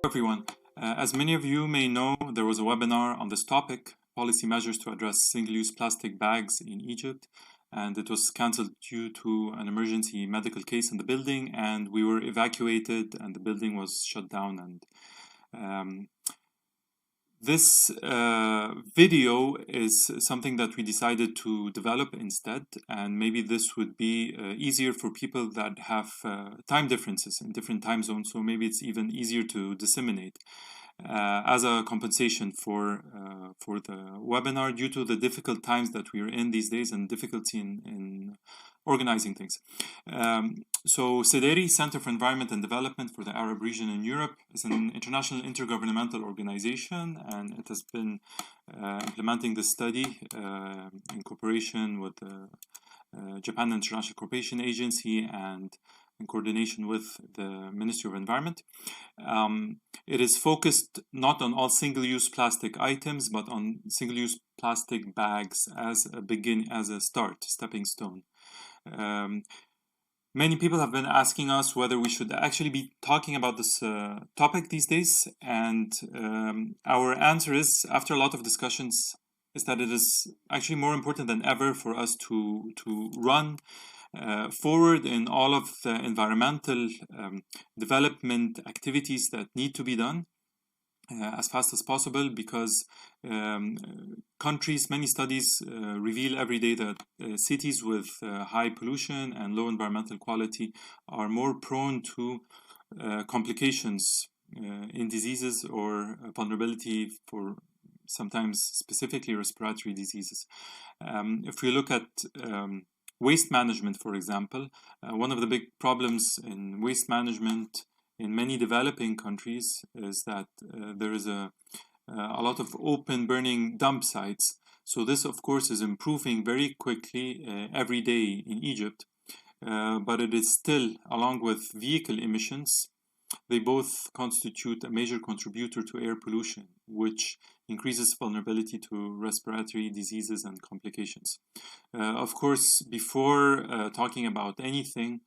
Everyone. As many of you may know, there was a webinar on this topic, policy measures to address single-use plastic bags in Egypt, and it was cancelled due to an emergency medical case in the building, and we were evacuated and the building was shut down. And this video is something that we decided to develop instead, and maybe this would be easier for people that have time differences in different time zones, so maybe it's even easier to disseminate as a compensation for the webinar due to the difficult times that we are in these days and difficulty in organizing things. So CEDARE, Center for Environment and Development for the Arab Region in Europe, is an international intergovernmental organization, and it has been implementing this study in cooperation with the Japan International Cooperation Agency and in coordination with the Ministry of Environment. It is focused not on all single-use plastic items, but on single-use plastic bags as a stepping stone. Many people have been asking us whether we should actually be talking about this topic these days, and our answer is, after a lot of discussions, is that it is actually more important than ever for us to run forward in all of the environmental development activities that need to be done as fast as possible, because many studies reveal every day that cities with high pollution and low environmental quality are more prone to complications in diseases or vulnerability for sometimes specifically respiratory diseases. If we look at waste management, for example, one of the big problems in waste management in many developing countries is that there is a lot of open burning dump sites. So this, of course, is improving very quickly every day in Egypt, but it is still, along with vehicle emissions, they both constitute a major contributor to air pollution, which increases vulnerability to respiratory diseases and complications. Of course, before talking about anything,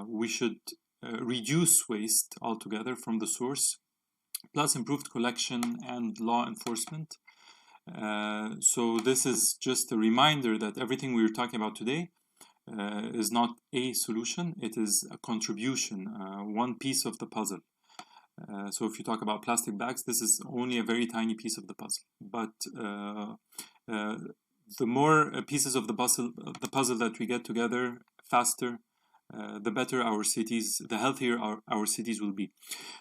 we should reduce waste altogether from the source, plus improved collection and law enforcement. So this is just a reminder that everything we are talking about today is not a solution, it is a contribution, one piece of the puzzle. So if you talk about plastic bags, this is only a very tiny piece of the puzzle. But the more pieces of the puzzle that we get together faster, the better our cities, the healthier our cities will be.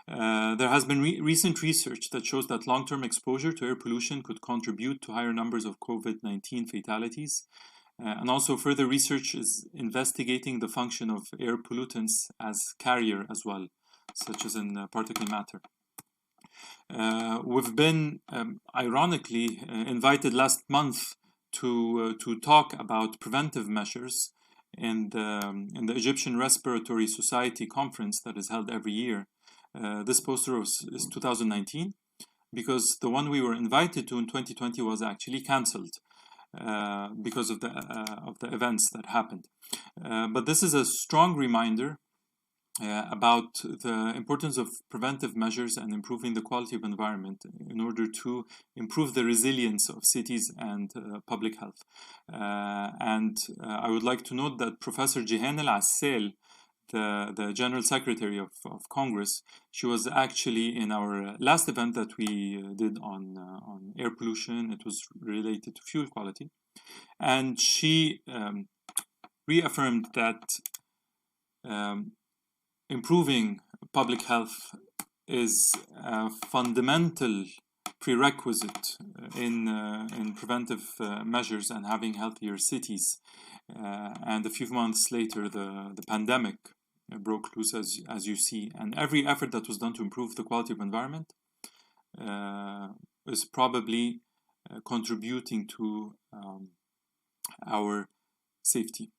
There has been recent research that shows that long-term exposure to air pollution could contribute to higher numbers of COVID-19 fatalities. And also further research is investigating the function of air pollutants as carrier as well, such as in particle matter. We've been ironically invited last month to talk about preventive measures in the Egyptian Respiratory Society conference that is held every year. This poster is 2019, because the one we were invited to in 2020 was actually cancelled because of the events that happened. But this is a strong reminder about the importance of preventive measures and improving the quality of environment in order to improve the resilience of cities and public health. And I would like to note that Professor Jihan Al-Assel, the General Secretary of Congress, she was actually in our last event that we did on air pollution. It was related to fuel quality. And she reaffirmed that improving public health is a fundamental prerequisite in preventive measures and having healthier cities. And a few months later, the pandemic broke loose, as you see. And every effort that was done to improve the quality of environment is probably contributing to our safety.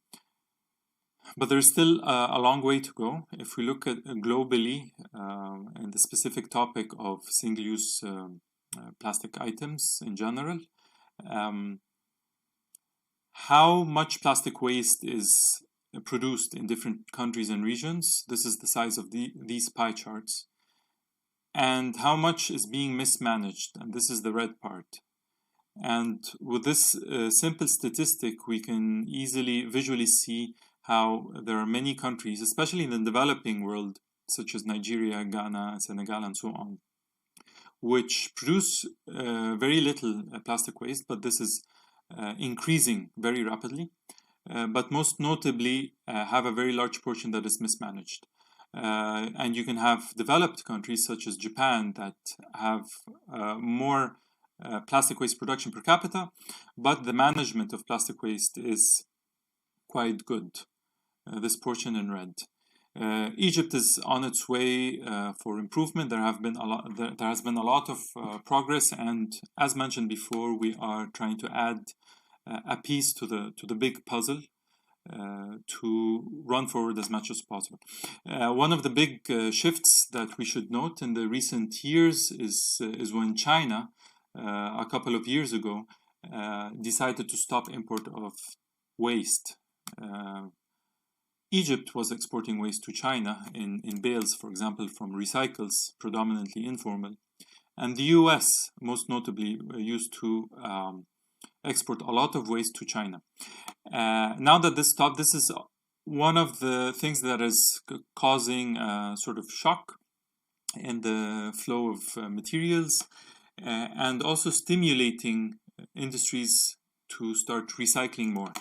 But there's still a long way to go. If we look at globally in the specific topic of single-use plastic items in general, how much plastic waste is produced in different countries and regions. This is the size of these pie charts. and how much is being mismanaged, and this is the red part. And with this simple statistic, we can easily visually see how there are many countries, especially in the developing world, such as Nigeria, Ghana, Senegal, and so on, which produce very little plastic waste, but this is increasing very rapidly. But most notably have a very large portion that is mismanaged. And you can have developed countries such as Japan that have more plastic waste production per capita, but the management of plastic waste is quite good. This portion in red. Egypt is on its way for improvement. There has been a lot of progress, and as mentioned before, we are trying to add a piece to the big puzzle to run forward as much as possible. One of the big shifts that we should note in the recent years is when China, a couple of years ago, decided to stop import of waste. Egypt was exporting waste to China in bales, for example, from recycles, predominantly informal. And the US, most notably, used to export a lot of waste to China. Now that this stopped, this is one of the things that is causing sort of shock in the flow of materials and also stimulating industries to start recycling more.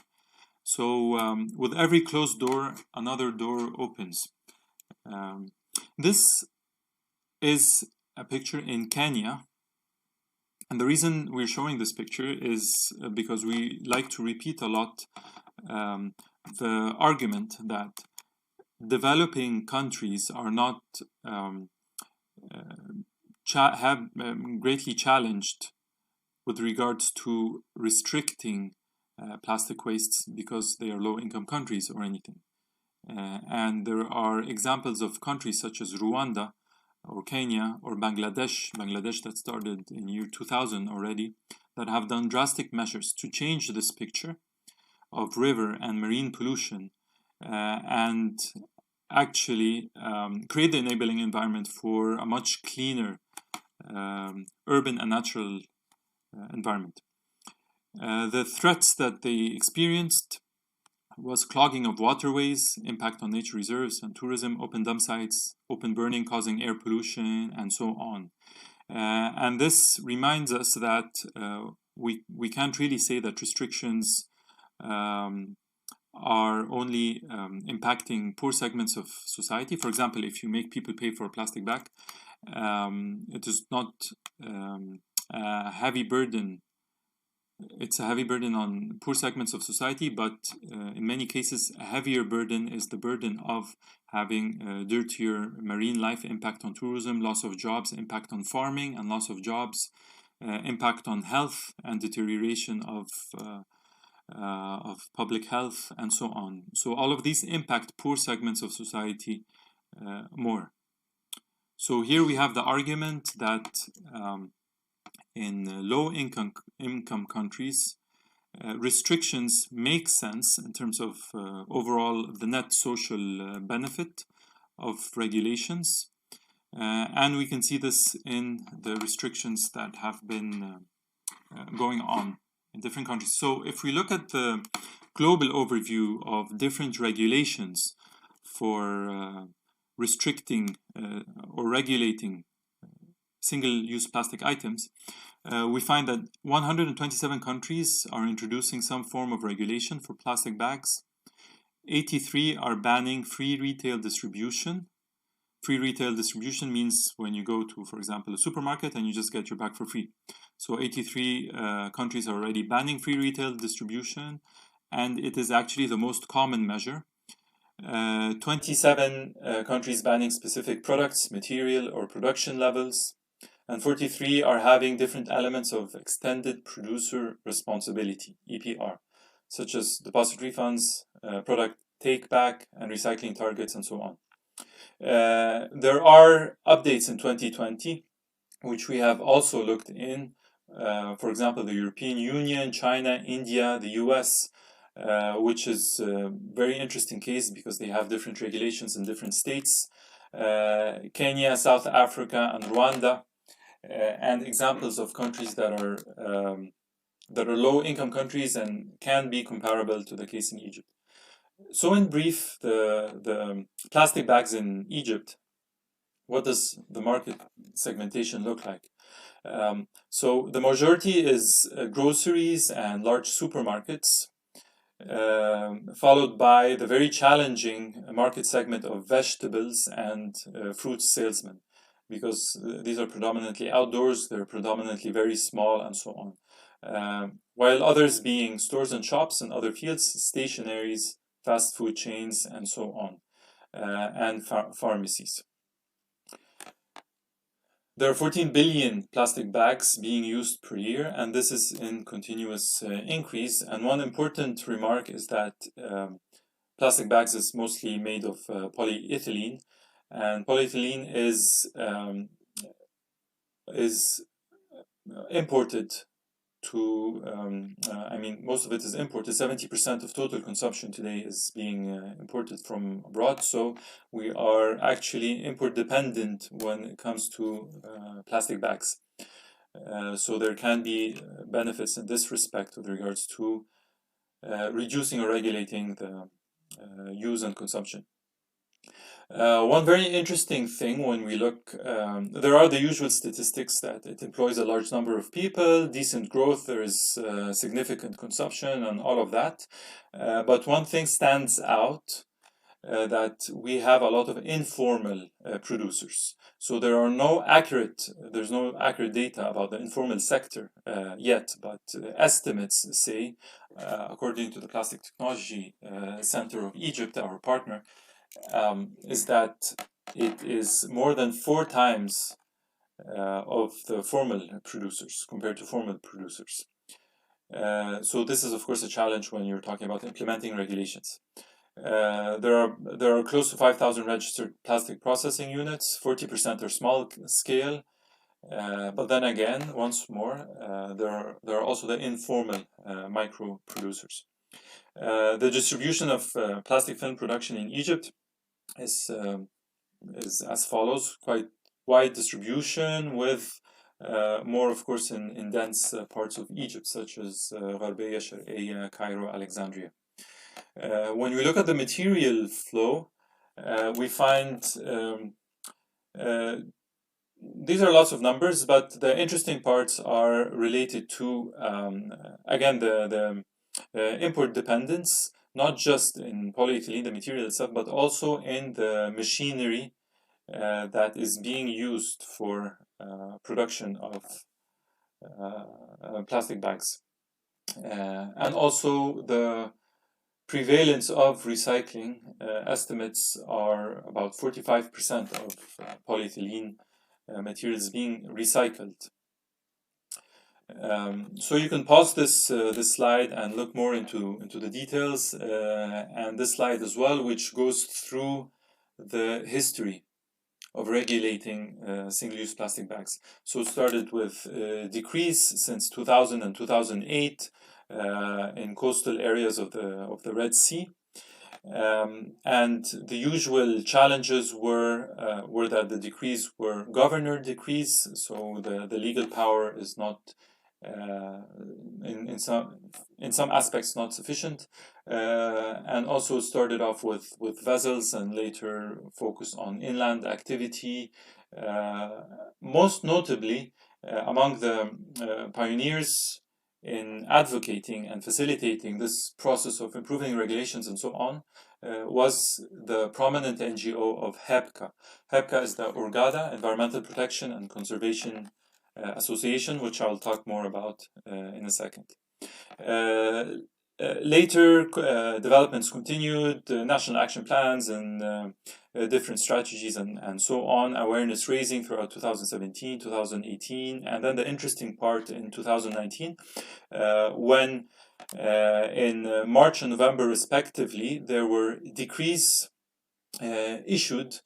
So with every closed door, another door opens. This is a picture in Kenya. And the reason we're showing this picture is because we like to repeat a lot the argument that developing countries are not greatly challenged with regards to restricting plastic wastes because they are low-income countries or anything. And there are examples of countries such as Rwanda or Kenya or Bangladesh that started in year 2000 already, that have done drastic measures to change this picture of river and marine pollution and actually create the enabling environment for a much cleaner urban and natural environment. The threats that they experienced was clogging of waterways, impact on nature reserves and tourism, open dump sites, open burning causing air pollution, and so on. And this reminds us that we can't really say that restrictions are only impacting poor segments of society. For example, if you make people pay for a plastic bag, it is not a heavy burden. It's a heavy burden on poor segments of society, but in many cases, a heavier burden is the burden of having dirtier marine life, impact on tourism, loss of jobs, impact on farming and loss of jobs, impact on health and deterioration of public health, and so on. So all of these impact poor segments of society more. So here we have the argument that in low-income countries, restrictions make sense in terms of overall the net social benefit of regulations. And we can see this in the restrictions that have been going on in different countries. So if we look at the global overview of different regulations for restricting or regulating single-use plastic items, we find that 127 countries are introducing some form of regulation for plastic bags. 83 are banning free retail distribution. Free retail distribution means when you go to, for example, a supermarket and you just get your bag for free. So 83 countries are already banning free retail distribution, and it is actually the most common measure. 27 countries banning specific products, material, or production levels. And 43 are having different elements of extended producer responsibility, EPR, such as deposit refunds, product take-back, and recycling targets, and so on. There are updates in 2020, which we have also looked in. For example, the European Union, China, India, the US, which is a very interesting case because they have different regulations in different states. Kenya, South Africa, and Rwanda, and examples of countries that are low-income countries and can be comparable to the case in Egypt. So in brief, the plastic bags in Egypt, what does the market segmentation look like? So the majority is groceries and large supermarkets, followed by the very challenging market segment of vegetables and fruit salesmen, because these are predominantly outdoors, they're predominantly very small, and so on. While others being stores and shops and other fields, stationaries, fast food chains, and so on, and pharmacies. There are 14 billion plastic bags being used per year, and this is in continuous increase. And one important remark is that plastic bags is mostly made of polyethylene, and polyethylene is imported to, I mean, most of it is imported. 70% of total consumption today is being imported from abroad. So we are actually import dependent when it comes to plastic bags. So there can be benefits in this respect with regards to reducing or regulating the use and consumption. One very interesting thing when we look, there are the usual statistics that it employs a large number of people, decent growth, there is significant consumption and all of that. But one thing stands out, that we have a lot of informal producers. So there's no accurate data about the informal sector yet, but estimates say, according to the Plastic Technology Center of Egypt, our partner, is that it is more than 4 times of the formal producers compared to formal producers. So this is of course a challenge when you're talking about implementing regulations. There are close to 5,000 registered plastic processing units. 40% are small scale, but then again, once more, there are also the informal micro producers. The distribution of plastic film production in Egypt is as follows: quite wide distribution, with more, of course, in dense parts of Egypt, such as Gharbeya, Sharqeya, Cairo, Alexandria. When we look at the material flow, we find these are lots of numbers, but the interesting parts are related to, again, the import dependence, not just in polyethylene, the material itself, but also in the machinery that is being used for production of plastic bags. And also the prevalence of recycling. Estimates are about 45% of polyethylene materials being recycled. So you can pause this slide and look more into the details, and this slide as well, which goes through the history of regulating single-use plastic bags. So it started with decrease since 2000 and 2008 in coastal areas of the Red Sea. And the usual challenges were that the decrees were governor decrees, so the legal power is not in some aspects not sufficient, and also started off with vessels and later focused on inland activity. Most notably, among the pioneers in advocating and facilitating this process of improving regulations and so on, was the prominent NGO of HEPCA. HEPCA is the Hurghada Environmental Protection and Conservation Association, which I'll talk more about in a second. Later, developments continued, national action plans and different strategies and so on, awareness raising throughout 2017, 2018, and then the interesting part in 2019, when in March and November respectively, there were decrees issued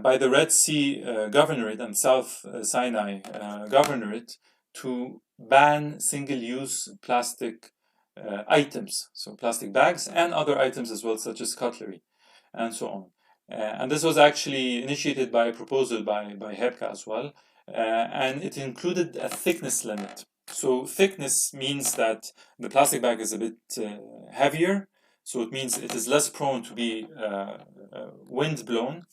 by the Red Sea governorate and South Sinai governorate to ban single-use plastic items, so plastic bags and other items as well, such as cutlery and so on. And this was actually initiated by a proposal by HEPCA as well, and it included a thickness limit. So thickness means that the plastic bag is a bit heavier, so it means it is less prone to be wind blown.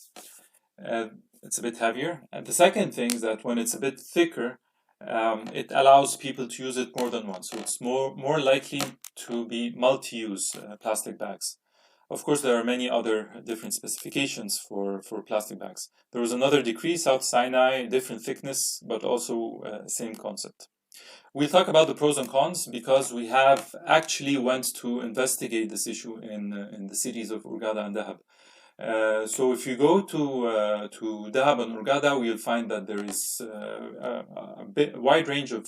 It's a bit heavier. And the second thing is that when it's a bit thicker, it allows people to use it more than once. So it's more likely to be multi-use plastic bags. Of course, there are many other different specifications for plastic bags. There was another decree, South Sinai, different thickness, but also same concept. We'll talk about the pros and cons because we have actually went to investigate this issue in the cities of Hurghada and Dahab. So if you go to Dahab and Hurghada, we'll find that there is a wide range of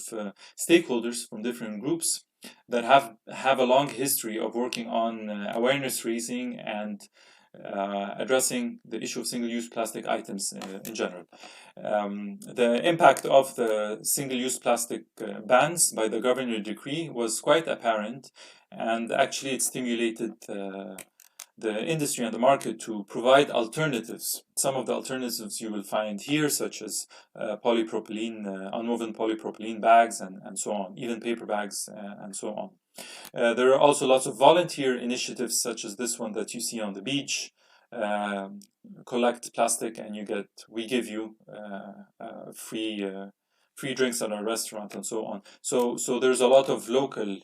stakeholders from different groups that have a long history of working on awareness raising and addressing the issue of single-use plastic items in general. The impact of the single-use plastic bans by the governor decree was quite apparent, and actually it stimulated the industry and the market to provide alternatives. Some of the alternatives you will find here, such as polypropylene, unwoven polypropylene bags, and so on, even paper bags, and so on. There are also lots of volunteer initiatives, such as this one that you see on the beach. Collect plastic, and we give you free drinks at our restaurant, and so on. So there's a lot of local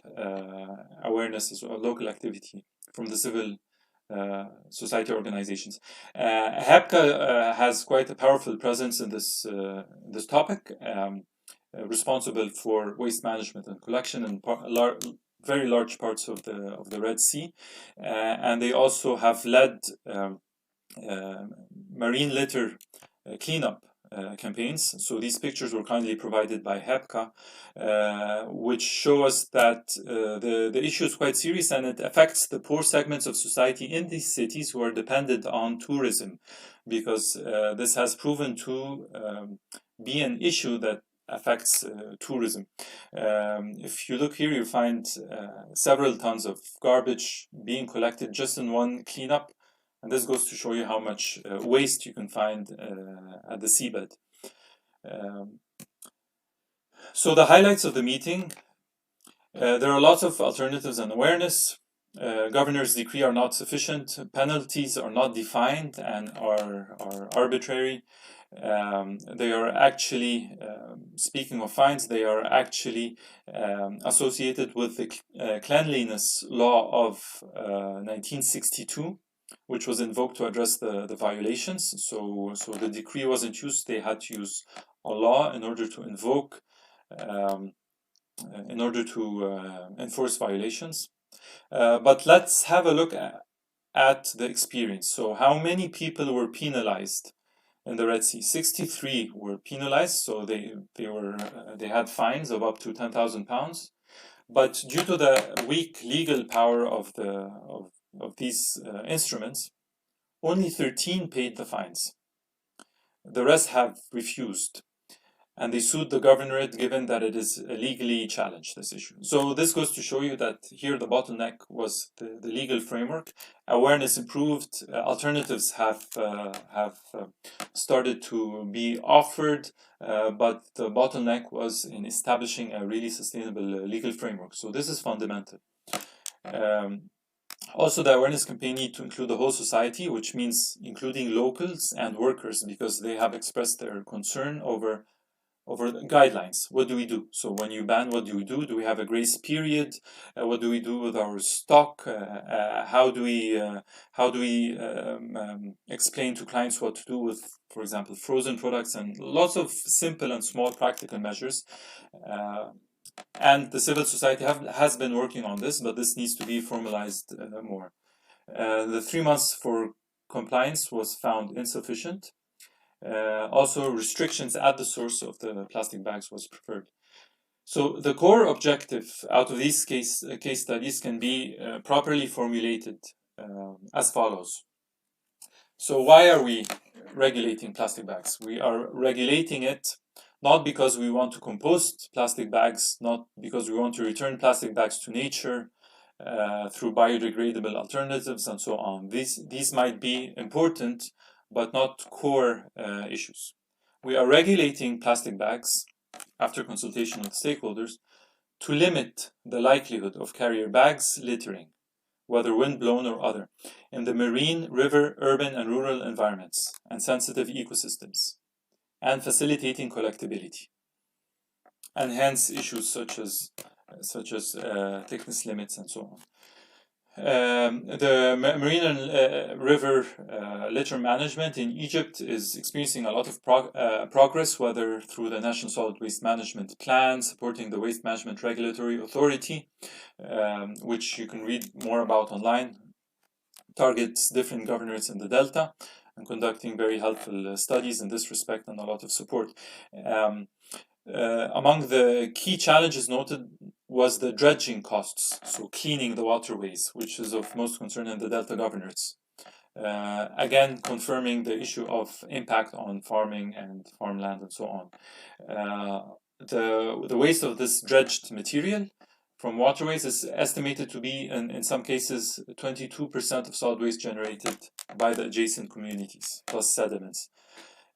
awareness as well, local activity from the civil society organizations. HEPCA has quite a powerful presence in this topic, responsible for waste management and collection in very large parts of the Red Sea, and they also have led marine litter cleanup campaigns. So these pictures were kindly provided by HEPCA, which show us that the issue is quite serious, and it affects the poor segments of society in these cities who are dependent on tourism, because this has proven to be an issue that affects tourism. If you look here, you find several tons of garbage being collected just in one cleanup. And this goes to show you how much waste you can find at the seabed. So the highlights of the meeting, there are lots of alternatives and awareness. Governor's decree are not sufficient. Penalties are not defined and are arbitrary. They are actually, speaking of fines, they are actually associated with the cleanliness law of 1962. Which was invoked to address the violations. So the decree wasn't used. They had to use a law in order to invoke, in order to enforce violations. But let's have a look at the experience. So how many people were penalized in the Red Sea? 63 were penalized. So they had fines of up to £10,000. But due to the weak legal power of these instruments, only 13 paid the fines. The rest have refused, and they sued the governorate, given that it is legally challenged, this issue. So this goes to show you that here the bottleneck was the legal framework. Awareness improved, alternatives have started to be offered, but the bottleneck was in establishing a really sustainable legal framework. So this is fundamental. Also, the awareness campaign needs to include the whole society, which means including locals and workers, because they have expressed their concern over the guidelines. What do we do? So when you ban, what do we do? Do we have a grace period? What do we do with our stock? How do we explain to clients what to do with, for example, frozen products, and lots of simple and small practical measures. And the civil society has been working on this, but this needs to be formalized more. The 3 months for compliance was found insufficient. Also, restrictions at the source of the plastic bags was preferred. So the core objective out of these case studies can be properly formulated as follows. So why are we regulating plastic bags? We are regulating it not because we want to compost plastic bags, not because we want to return plastic bags to nature, through biodegradable alternatives and so on. These might be important, but not core issues. We are regulating plastic bags after consultation with stakeholders to limit the likelihood of carrier bags littering, whether wind-blown or other, in the marine, river, urban, and rural environments and sensitive ecosystems, and facilitating collectability, and hence issues such as thickness limits and so on. The marine and river litter management in Egypt is experiencing a lot of progress, whether through the National Solid Waste Management Plan, supporting the Waste Management Regulatory Authority, which you can read more about online, targets different governorates in the Delta, and conducting very helpful studies in this respect and a lot of support. Among the key challenges noted was the dredging costs, so cleaning the waterways, which is of most concern in the Delta governorates. Again, confirming the issue of impact on farming and farmland and so on. The waste of this dredged material from waterways is estimated to be, in some cases, 22% of solid waste generated by the adjacent communities, plus sediments.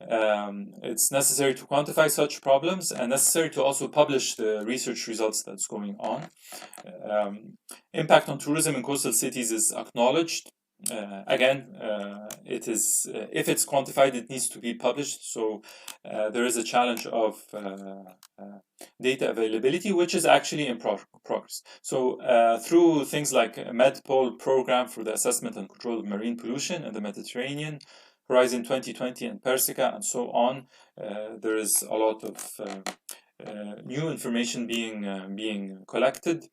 It's necessary to quantify such problems and necessary to also publish the research results that's going on. Impact on tourism in coastal cities is acknowledged. Again, it is if it's quantified, it needs to be published. So there is a challenge of data availability, which is actually in progress. So through things like a MedPol program for the assessment and control of marine pollution in the Mediterranean, Horizon 2020 and Persica and so on, there is a lot of new information being collected,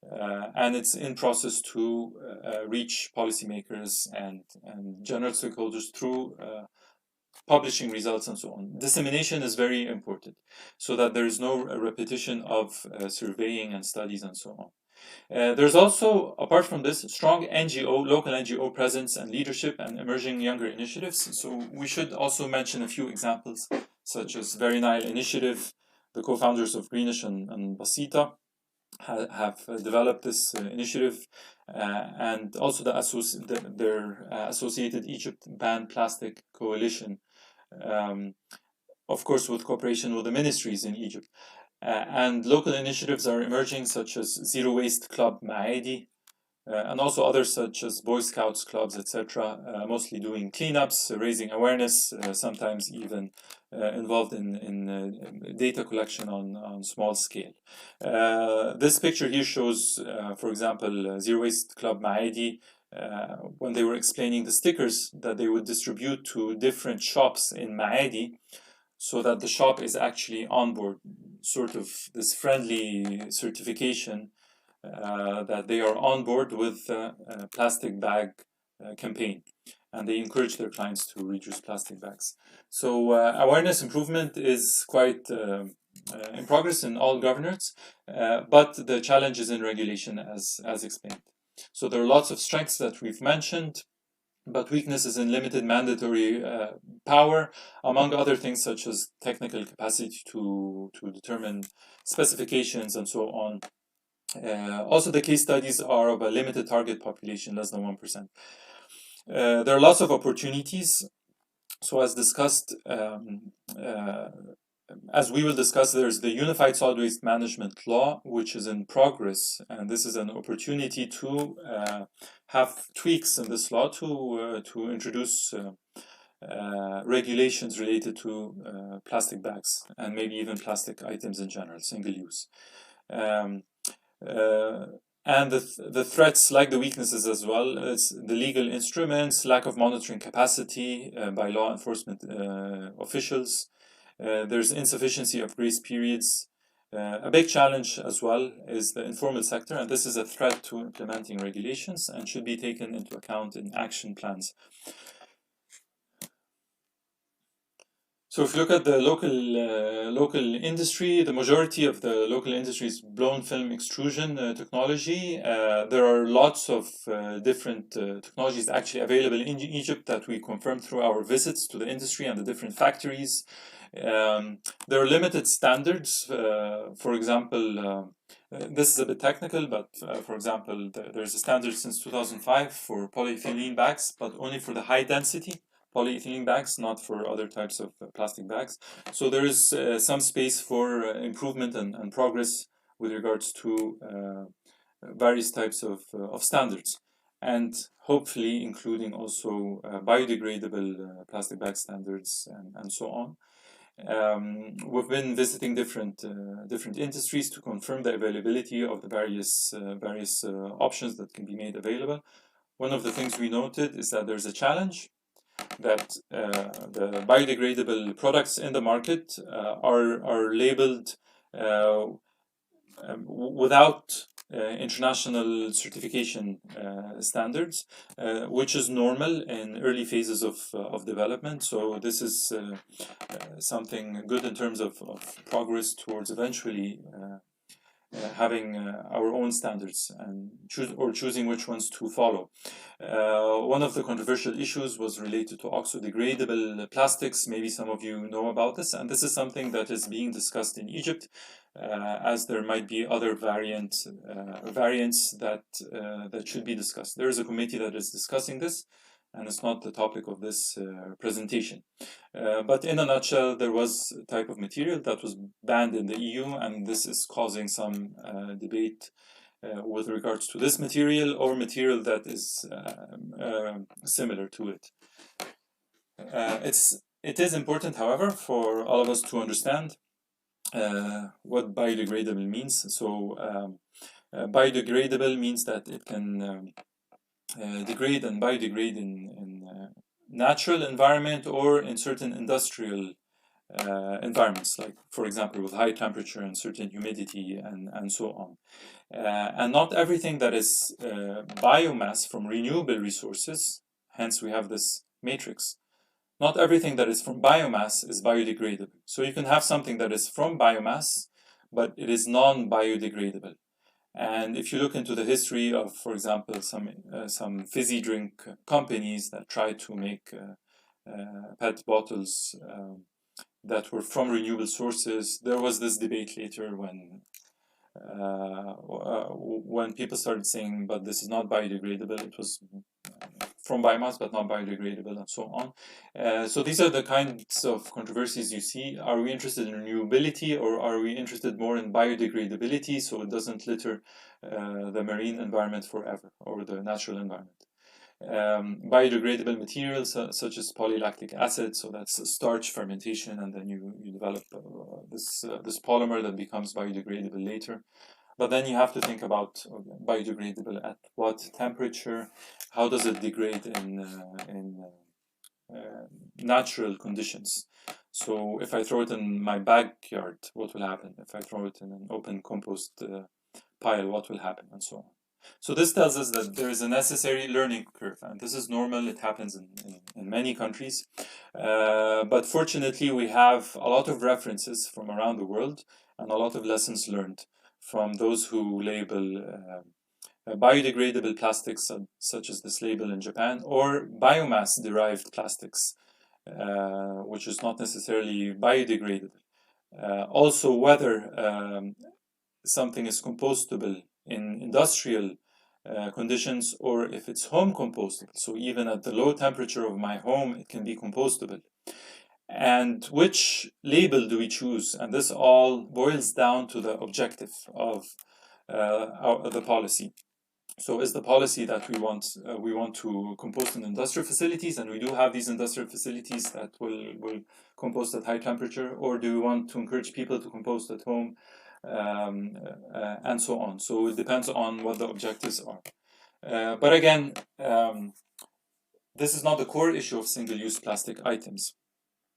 and it's in process to reach policymakers and general stakeholders through publishing results and so on. Dissemination is very important so that there is no repetition of surveying and studies and so on. There's also, apart from this, strong local NGO presence and leadership and emerging younger initiatives. So we should also mention a few examples, such as Very Nile Initiative. The co-founders of Greenish and Basita have developed this initiative, and also their associated Egypt Ban Plastic Coalition, of course with cooperation with the ministries in Egypt. And local initiatives are emerging, such as Zero Waste Club Maadi, and also others such as Boy Scouts clubs, etc., mostly doing cleanups, raising awareness, sometimes even involved in data collection on small scale. This picture here shows, for example, Zero Waste Club Maadi, when they were explaining the stickers that they would distribute to different shops in Maadi, so that the shop is actually on board, sort of this friendly certification that they are on board with a plastic bag campaign, and they encourage their clients to reduce plastic bags. So awareness improvement is quite in progress in all governorates, but the challenge is in regulation, as explained. So there are lots of strengths that we've mentioned, but weaknesses in limited mandatory power, among other things such as technical capacity to determine specifications and so on. Also, the case studies are of a limited target population, less than 1%. There are lots of opportunities. So as discussed, as we will discuss, there's the Unified Solid Waste Management Law, which is in progress, and this is an opportunity to have tweaks in this law to introduce regulations related to plastic bags and maybe even plastic items in general, single use. And the threats, like the weaknesses as well, it's the legal instruments, lack of monitoring capacity by law enforcement officials. There's insufficiency of grace periods. A big challenge as well is the informal sector, and this is a threat to implementing regulations and should be taken into account in action plans. So if you look at the local industry, the majority of the local industry is blown film extrusion technology. There are lots of different technologies actually available in Egypt that we confirmed through our visits to the industry and the different factories. There are limited standards. For example, this is a bit technical, but for example, there's a standard since 2005 for polyethylene bags, but only for the high density polyethylene bags, not for other types of plastic bags. So there is some space for improvement and progress with regards to various types of standards, and hopefully including also biodegradable plastic bag standards and so on. We've been visiting different industries to confirm the availability of the various options that can be made available. One of the things we noted is that there's a challenge that the biodegradable products in the market are labeled without international certification standards, which is normal in early phases of development. So this is something good in terms of progress towards eventually having our own standards and choosing which ones to follow. One of the controversial issues was related to oxo-degradable plastics. Maybe some of you know about this, and this is something that is being discussed in Egypt, as there might be other variants that should be discussed. There is a committee that is discussing this, and it's not the topic of this presentation. But in a nutshell, there was a type of material that was banned in the EU, and this is causing some debate with regards to this material or material that is similar to it. It is important, however, for all of us to understand what biodegradable means. So biodegradable means that it can degrade and biodegrade in natural environment or in certain industrial environments, like for example with high temperature and certain humidity and so on. And not everything that is biomass from renewable resources, hence we have this matrix, not everything that is from biomass is biodegradable. So you can have something that is from biomass, but it is non-biodegradable. And if you look into the history of, for example, some fizzy drink companies that tried to make PET bottles that were from renewable sources, there was this debate later when people started saying, but this is not biodegradable, it was from biomass but not biodegradable, and so on. So these are the kinds of controversies you see. Are we interested in renewability, or are we interested more in biodegradability so it doesn't litter the marine environment forever, or the natural environment? Biodegradable materials such as polylactic acid, so that's starch fermentation, and then you develop this polymer that becomes biodegradable later. But then you have to think about biodegradable at what temperature, how does it degrade in natural conditions. So if I throw it in my backyard, what will happen? If I throw it in an open compost pile, what will happen, and so on. So this tells us that there is a necessary learning curve, and this is normal. It happens in many countries. But fortunately, we have a lot of references from around the world and a lot of lessons learned from those who label biodegradable plastics, such as this label in Japan, or biomass-derived plastics, which is not necessarily biodegradable. Also, whether something is compostable in industrial conditions, or if it's home compostable. So even at the low temperature of my home, it can be compostable. And which label do we choose? And this all boils down to the objective of the policy. So is the policy that we want to compost in industrial facilities, and we do have these industrial facilities that will compost at high temperature, or do we want to encourage people to compost at home, and so on? So it depends on what the objectives are. But again, this is not the core issue of single-use plastic items.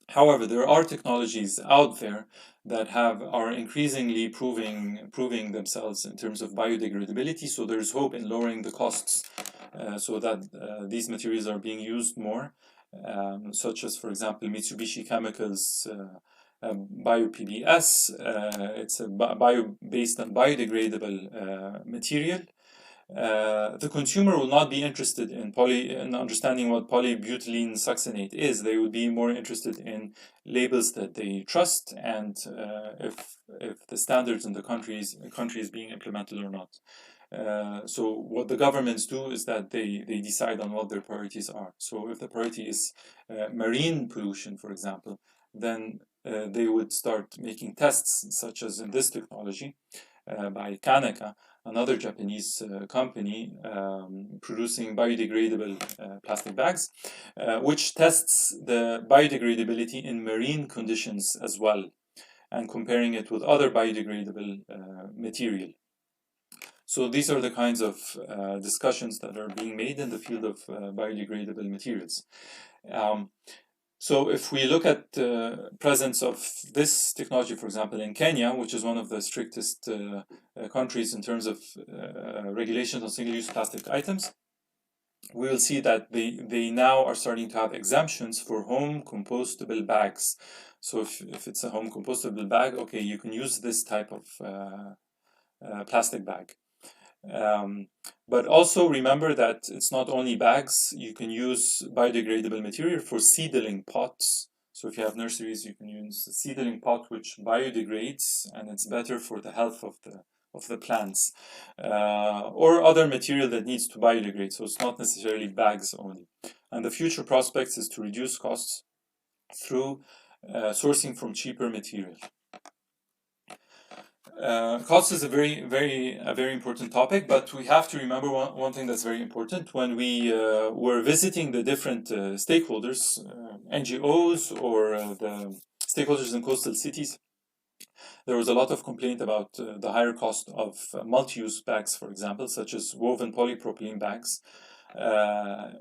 However, there are technologies out there that are increasingly proving themselves in terms of biodegradability. So there's hope in lowering the costs, so that these materials are being used more, such as, for example, Mitsubishi Chemicals Bio-PBS. It's a based on biodegradable material. the consumer will not be interested in understanding what polybutylene succinate is. They would be more interested in labels that they trust, and if the standards in the country is being implemented or not. So what the governments do is that they decide on what their priorities are. So if the priority is marine pollution, for example, then they would start making tests, such as in this technology by Kaneka, another Japanese company producing biodegradable plastic bags, which tests the biodegradability in marine conditions as well, and comparing it with other biodegradable material. So these are the kinds of discussions that are being made in the field of biodegradable materials. So if we look at the presence of this technology, for example, in Kenya, which is one of the strictest countries in terms of regulations on single-use plastic items, we will see that they now are starting to have exemptions for home compostable bags. So if it's a home compostable bag, okay, you can use this type of plastic bag. But also remember that it's not only bags. You can use biodegradable material for seedling pots. So if you have nurseries, you can use a seedling pot which biodegrades, and it's better for the health of the plants, or other material that needs to biodegrade. So it's not necessarily bags only. And the future prospects is to reduce costs through sourcing from cheaper material. Cost is a very important topic, but we have to remember one thing that's very important. When we were visiting the different stakeholders, NGOs, or the stakeholders in coastal cities, there was a lot of complaint about the higher cost of multi-use bags, for example, such as woven polypropylene bags.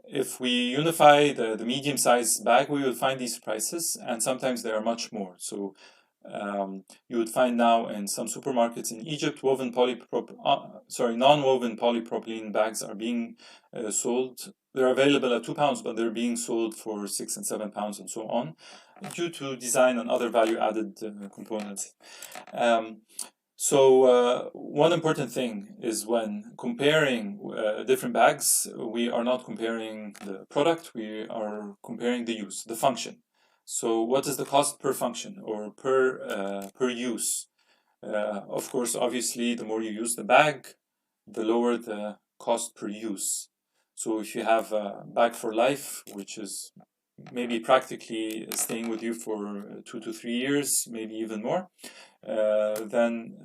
If we unify the medium-sized bag, we will find these prices, and sometimes they are much more. So you would find now in some supermarkets in Egypt, non-woven polypropylene bags are being sold. They're available at £2, but they're being sold for £6 and £7 and so on, due to design and other value-added components. So one important thing is when comparing different bags, we are not comparing the product, we are comparing the use, the function. So what is the cost per function or per use? Of course, obviously, the more you use the bag, the lower the cost per use. So if you have a bag for life, which is maybe practically staying with you for 2 to 3 years, maybe even more, then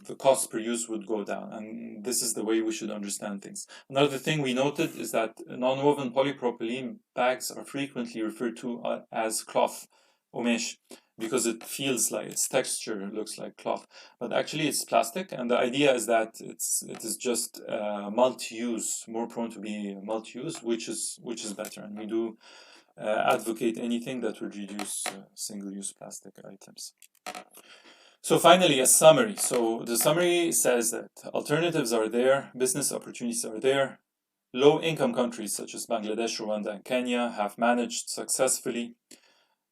the cost per use would go down. And this is the way we should understand things. Another thing we noted is that non-woven polypropylene bags are frequently referred to as cloth, umesh, because it feels like its texture looks like cloth, but actually it's plastic. And the idea is that it is just multi-use, more prone to be multi-use, which is better. And we do advocate anything that would reduce single-use plastic items. So finally, a summary. So the summary says that alternatives are there, business opportunities are there. Low-income countries such as Bangladesh, Rwanda, and Kenya have managed successfully.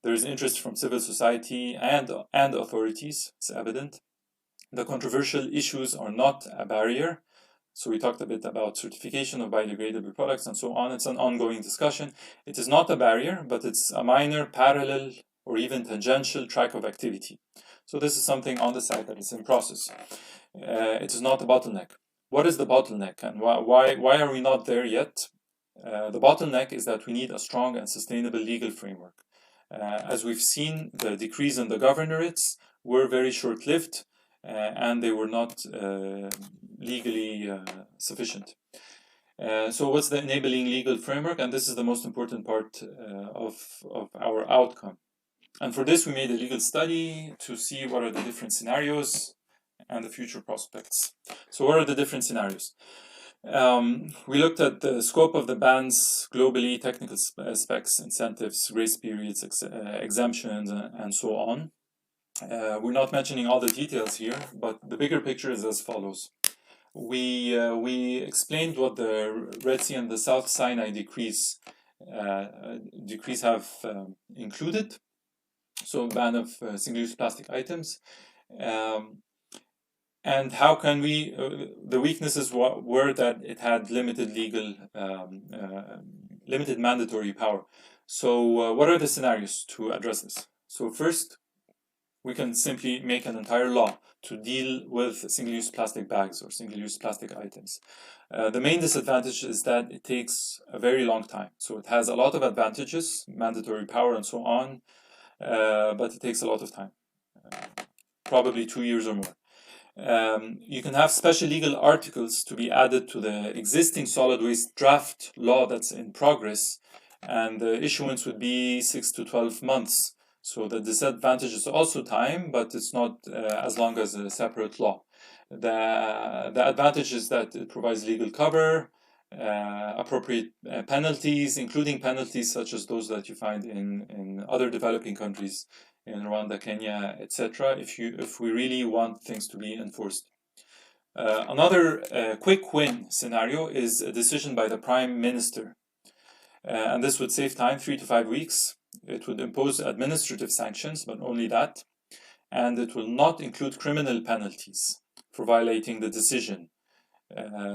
There is interest from civil society and authorities, it's evident. The controversial issues are not a barrier. So we talked a bit about certification of biodegradable products and so on. It's an ongoing discussion. It is not a barrier, but it's a minor, parallel, or even tangential track of activity. So this is something on the side that is in process. It is not a bottleneck. What is the bottleneck, and why are we not there yet? The bottleneck is that we need a strong and sustainable legal framework. As we've seen, the decrees in the governorates were very short-lived, and they were not legally sufficient. So what's the enabling legal framework? And this is the most important part of our outcome. And for this, we made a legal study to see what are the different scenarios and the future prospects. So what are the different scenarios? We looked at the scope of the bans globally, technical specs, incentives, grace periods, exemptions, and so on. We're not mentioning all the details here, but the bigger picture is as follows. We explained what the Red Sea and the South Sinai decrees have included. So ban of single-use plastic items. And how can we, the weaknesses were that it had limited limited mandatory power. So what are the scenarios to address this? So first, we can simply make an entire law to deal with single-use plastic bags or single-use plastic items. The main disadvantage is that it takes a very long time. So it has a lot of advantages, mandatory power and so on, but it takes a lot of time, probably 2 years or more. You can have special legal articles to be added to the existing solid waste draft law that's in progress, and the issuance would be 6 to 12 months. So the disadvantage is also time, but it's not as long as a separate law. The advantage is that it provides legal cover, appropriate penalties, including penalties such as those that you find in other developing countries, in Rwanda, Kenya, etc. If we really want things to be enforced. Another quick win scenario is a decision by the Prime Minister, and this would save time, 3 to 5 weeks. It would impose administrative sanctions, but only that, and it will not include criminal penalties for violating the decision.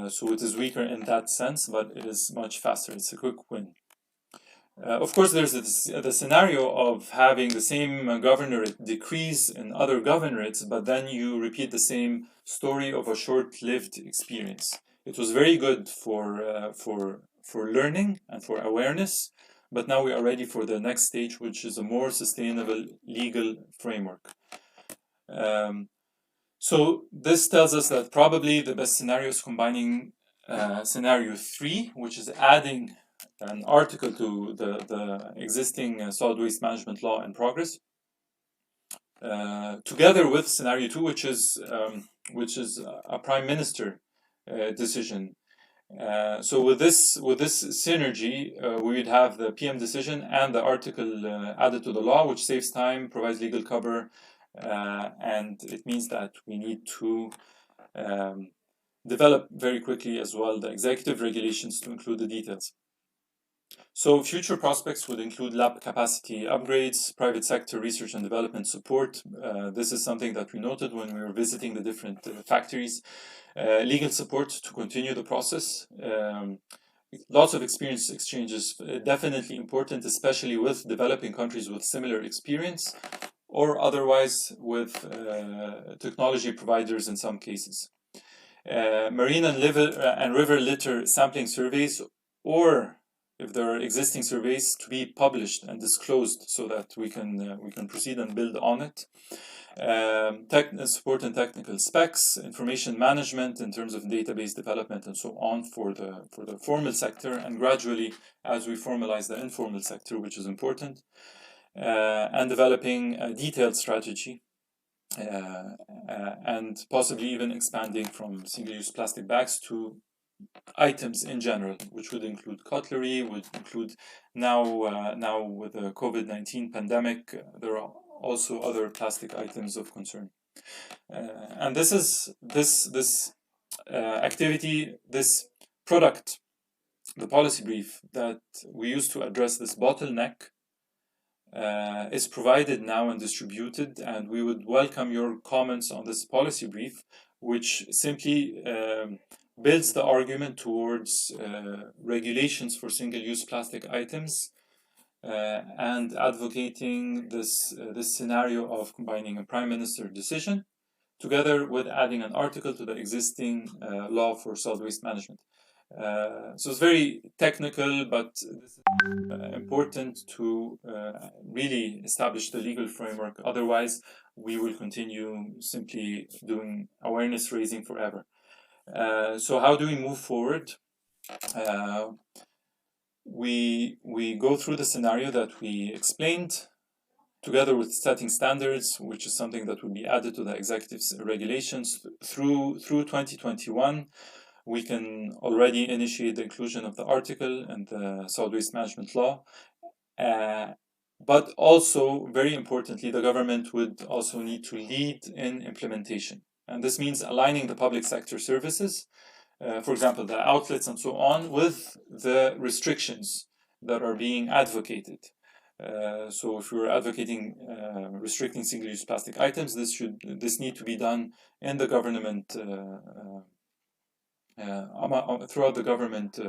So it is weaker in that sense, but it is much faster. It's a quick win. Of course, there's the scenario of having the same governorate decrease in other governorates, but then you repeat the same story of a short-lived experience. It was very good for learning and for awareness, but now we are ready for the next stage, which is a more sustainable legal framework. So this tells us that probably the best scenario is combining scenario 3, which is adding an article to the existing solid waste management law in progress, together with scenario 2, which is a prime minister decision. So with this synergy, we would have the PM decision and the article added to the law, which saves time, provides legal cover, and it means that we need to develop very quickly as well the executive regulations to include the details. So future prospects would include lab capacity upgrades, private sector research and development support. This is something that we noted when we were visiting the different factories. Legal support to continue the process. Lots of experience exchanges, definitely important, especially with developing countries with similar experience, or otherwise with technology providers in some cases. Marine and river litter sampling surveys, or if there are existing surveys, to be published and disclosed so that we can proceed and build on it. Support and technical specs, information management in terms of database development and so on for the formal sector, and gradually as we formalize the informal sector, which is important, and developing a detailed strategy, and possibly even expanding from single-use plastic bags to items in general, which would include cutlery, would include now with the COVID-19 pandemic, there are also other plastic items of concern. And this activity, this product, the policy brief that we use to address this bottleneck is provided now and distributed, and we would welcome your comments on this policy brief, which simply builds the argument towards regulations for single-use plastic items, and advocating this scenario of combining a prime minister decision together with adding an article to the existing law for solid waste management. So it's very technical, but this is important to really establish the legal framework. Otherwise, we will continue simply doing awareness raising forever. So how do we move forward? We go through the scenario that we explained, together with setting standards, which is something that will be added to the executive's regulations through 2021. We can already initiate the inclusion of the article in the solid waste management law. But also, very importantly, the government would also need to lead in implementation. And this means aligning the public sector services, for example, the outlets and so on, with the restrictions that are being advocated. So if we're advocating restricting single-use plastic items, this need to be done in the government throughout the government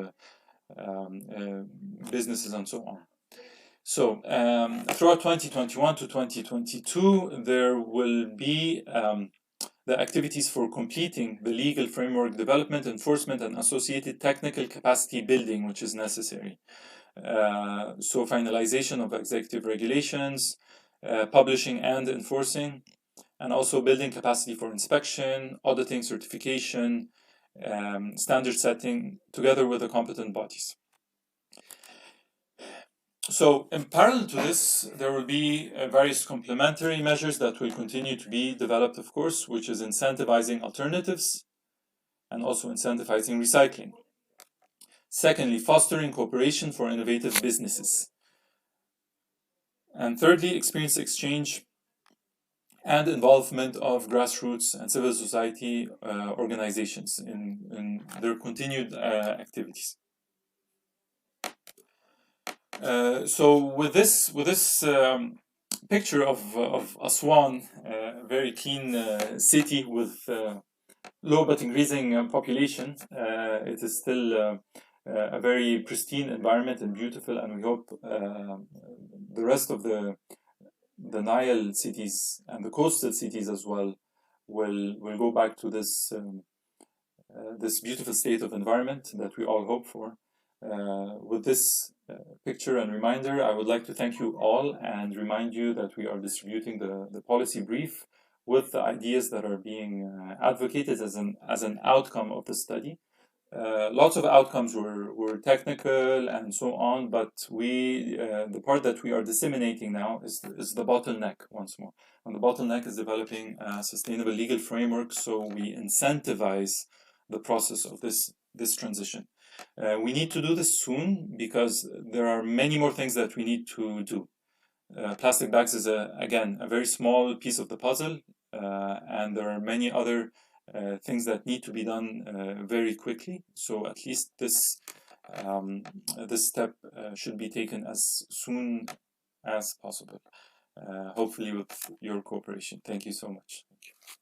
businesses and so on. So throughout 2021 to 2022, there will be the activities for completing the legal framework development, enforcement, and associated technical capacity building, which is necessary. So finalization of executive regulations, publishing and enforcing, and also building capacity for inspection, auditing, certification, standard setting, together with the competent bodies. So in parallel to this, there will be various complementary measures that will continue to be developed, of course, which is incentivizing alternatives and also incentivizing recycling. Secondly, fostering cooperation for innovative businesses. And thirdly, experience exchange and involvement of grassroots and civil society organizations in their continued activities. So with this picture of Aswan, a very clean city with low but increasing population, it is still a very pristine environment and beautiful, and we hope the rest of the Nile cities and the coastal cities as well will go back to this this beautiful state of environment that we all hope for. With this picture and reminder, I would like to thank you all and remind you that we are distributing the policy brief with the ideas that are being advocated as an outcome of the study. Lots of outcomes were technical and so on, but the part that we are disseminating now is the bottleneck once more. And the bottleneck is developing a sustainable legal framework, so we incentivize the process of this transition. We need to do this soon because there are many more things that we need to do. Plastic bags is again a very small piece of the puzzle, and there are many other things that need to be done very quickly. So at least this step should be taken as soon as possible, hopefully with your cooperation. Thank you so much. Thank you.